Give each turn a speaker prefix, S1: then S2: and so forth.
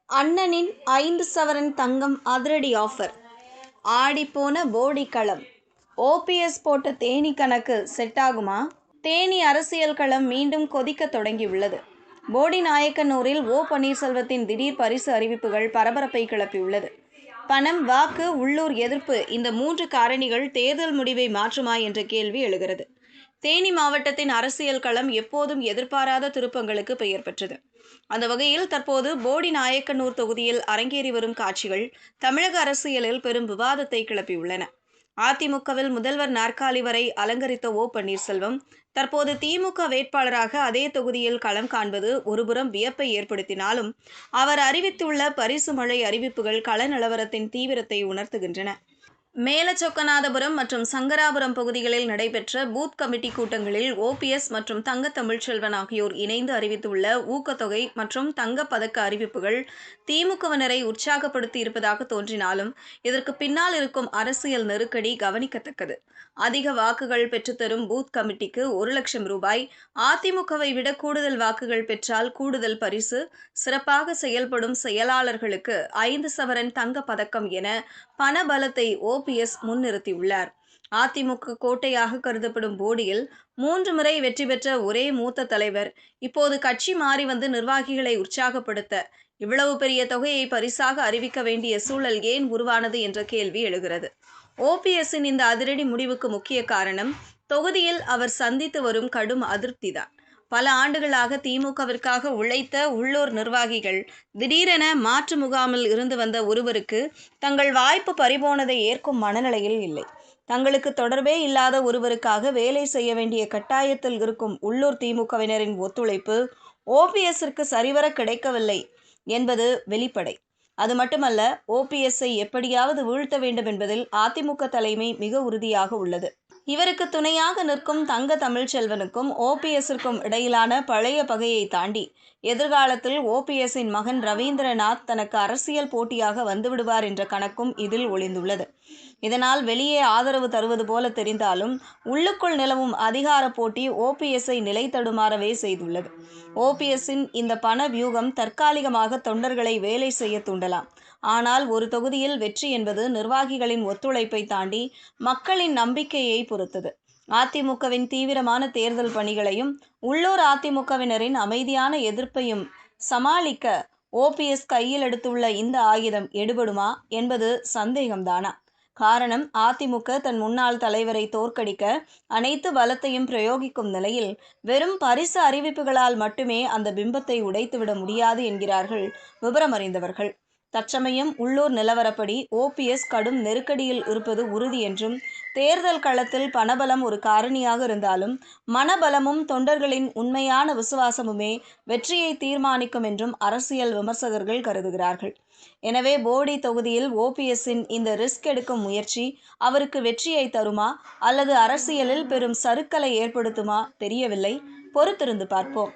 S1: அண்ணனின் 5 சவரன் தங்கம் அதிரடி ஆஃபர். ஆடிப்போன போடி களம். ஓபிஎஸ் போட்ட தேனி கணக்கு செட் ஆகுமா? தேனி அரசியல் களம் மீண்டும் கொதிக்க தொடங்கியுள்ளது. போடி நாயக்கனூரில் ஓ பன்னீர்செல்வத்தின் திடீர் பரிசு அறிவிப்புகள் பரபரப்பை கிளப்பியுள்ளது. பணம், வாக்கு, உள்ளூர் எதிர்ப்பு இந்த 3 காரணிகள் தேர்தல் முடிவை மாற்றுமா என்ற கேள்வி எழுகிறது. தேனி மாவட்டத்தின் அரசியல் களம் எப்போதும் எதிர்பாராத திருப்பங்களுக்கு பெயர் பெற்றது. அந்த வகையில் தற்போது போடி நாயக்கனூர் தொகுதியில் அரங்கேறி வரும் காட்சிகள் தமிழக அரசியலில் பெரும் விவாதத்தை கிளப்பியுள்ளன. அதிமுகவில் முதல்வர் நாற்காலி வரை அலங்கரித்த ஓ பன்னீர்செல்வம் தற்போது திமுக வேட்பாளராக அதே தொகுதியில் களம் காண்பது ஒருபுறம் வியப்பை ஏற்படுத்தினாலும், அவர் அறிவித்துள்ள பரிசு மழை அறிவிப்புகள் கள நிலவரத்தின் தீவிரத்தை உணர்த்துகின்றன. மேலச்சொக்கநாதபுரம் மற்றும் சங்கராபுரம் பகுதிகளில் நடைபெற்ற பூத் கமிட்டி கூட்டங்களில் ஓபிஎஸ் மற்றும் தங்க தமிழ்ச்செல்வன் ஆகியோர் இணைந்து அறிவித்துள்ள ஊக்கத்தொகை மற்றும் தங்கப்பதக்க அறிவிப்புகள் திமுகவினரை உற்சாகப்படுத்தி இருப்பதாக தோன்றினாலும், இதற்கு பின்னால் இருக்கும் அரசியல் நெருக்கடி கவனிக்கத்தக்கது. அதிக வாக்குகள் பெற்றுத்தரும் பூத் கமிட்டிக்கு 1 லட்சம் ரூபாய், அதிமுகவை விட கூடுதல் வாக்குகள் பெற்றால் கூடுதல் பரிசு, சிறப்பாக செயல்படும் செயலாளர்களுக்கு 5 சவரன் தங்க பதக்கம் என பணபலத்தை ஓபிஎஸ் முன்னிறுத்தியுள்ளார். அதிமுக கோட்டையாக கருதப்படும் போடியில் 3 முறை வெற்றி பெற்ற ஒரே மூத்த தலைவர் இப்போது கட்சி மாறி வந்து நிர்வாகிகளை உற்சாகப்படுத்த இவ்வளவு பெரிய தொகையை பரிசாக அறிவிக்க வேண்டிய சூழல் ஏன் உருவானது என்ற கேள்வி எழுகிறது. ஓபிஎஸ்ஸின் இந்த அதிரடி முடிவுக்கு முக்கிய காரணம் தொகுதியில் அவர் சந்தித்து வரும் கடும் அதிருப்திதான். பல ஆண்டுகளாக திமுகவிற்காக உழைத்த உள்ளூர் நிர்வாகிகள் திடீரென மாற்று முகாமில் இருந்து வந்த ஒருவருக்கு தங்கள் வாய்ப்பு பறிபோனதை ஏற்கும் மனநிலையில் இல்லை. தங்களுக்கு தொடர்பே இல்லாத ஒருவருக்காக வேலை செய்ய வேண்டிய கட்டாயத்தில் இருக்கும் உள்ளூர் திமுகவினரின் ஒத்துழைப்பு ஓபிஎஸ்ஸிற்கு சரிவர கிடைக்கவில்லை என்பது வெளிப்படை. அது மட்டுமல்ல, ஓபிஎஸ்ஸை எப்படியாவது வீழ்த்த வேண்டும் என்பதில் அதிமுக தலைமை மிக உறுதியாக உள்ளது. இவருக்கு துணையாக நிற்கும் தங்க தமிழ்ச்செல்வனுக்கும் ஓபிஎஸ்ஸிற்கும் இடையிலான பழைய பகையை தாண்டி எதிர்காலத்தில் ஓபிஎஸ்ஸின் மகன் ரவீந்திரநாத் தனக்கு அரசியல் போட்டியாக வந்துவிடுவார் என்ற கணக்கும் இதில் ஒளிந்துள்ளது. இதனால் வெளியே ஆதரவு தருவது போல தெரிந்தாலும் உள்ளுக்குள் நிலவும் அதிகார போட்டி ஓபிஎஸ்ஸை நிலை தடுமாறவே செய்துள்ளது. ஓபிஎஸ்ஸின் இந்த பண வியூகம் தற்காலிகமாக தொண்டர்களை வேலை செய்ய தூண்டலாம். ஆனால் ஒரு தொகுதியில் வெற்றி என்பது நிர்வாகிகளின் ஒத்துழைப்பை தாண்டி மக்களின் நம்பிக்கையை பொறுத்தது. அதிமுகவின் தீவிரமான தேர்தல் பணிகளையும் உள்ளூர் அதிமுகவினரின் அமைதியான எதிர்ப்பையும் சமாளிக்க ஓபிஎஸ் கையில் எடுத்துள்ள இந்த ஆயுதம் எடுபடுமா என்பது சந்தேகம்தானா? காரணம், அதிமுக தன் முன்னாள் தலைவரை தோற்கடிக்க அனைத்து பலத்தையும் பிரயோகிக்கும் நிலையில் வெறும் பரிசு அறிவிப்புகளால் மட்டுமே அந்த பிம்பத்தை உடைத்துவிட முடியாது என்கிறார்கள் விவரமறிந்தவர்கள். தற்சமயம் உள்ளூர் நிலவரப்படி ஓபிஎஸ் கடும் நெருக்கடியில் இருப்பது உறுதி என்றும், தேர்தல் களத்தில் பணபலம் ஒரு காரணியாக இருந்தாலும் மனபலமும் தொண்டர்களின் உண்மையான விசுவாசமுமே வெற்றியை தீர்மானிக்கும் என்றும் அரசியல் விமர்சகர்கள் கருதுகிறார்கள். எனவே போடி தொகுதியில் ஓபிஎஸ்ஸின் இந்த ரிஸ்க் எடுக்கும் முயற்சி அவருக்கு வெற்றியை தருமா அல்லது அரசியலில் பெரும் சறுக்கலை ஏற்படுத்துமா தெரியவில்லை. பொறுத்திருந்து பார்ப்போம்.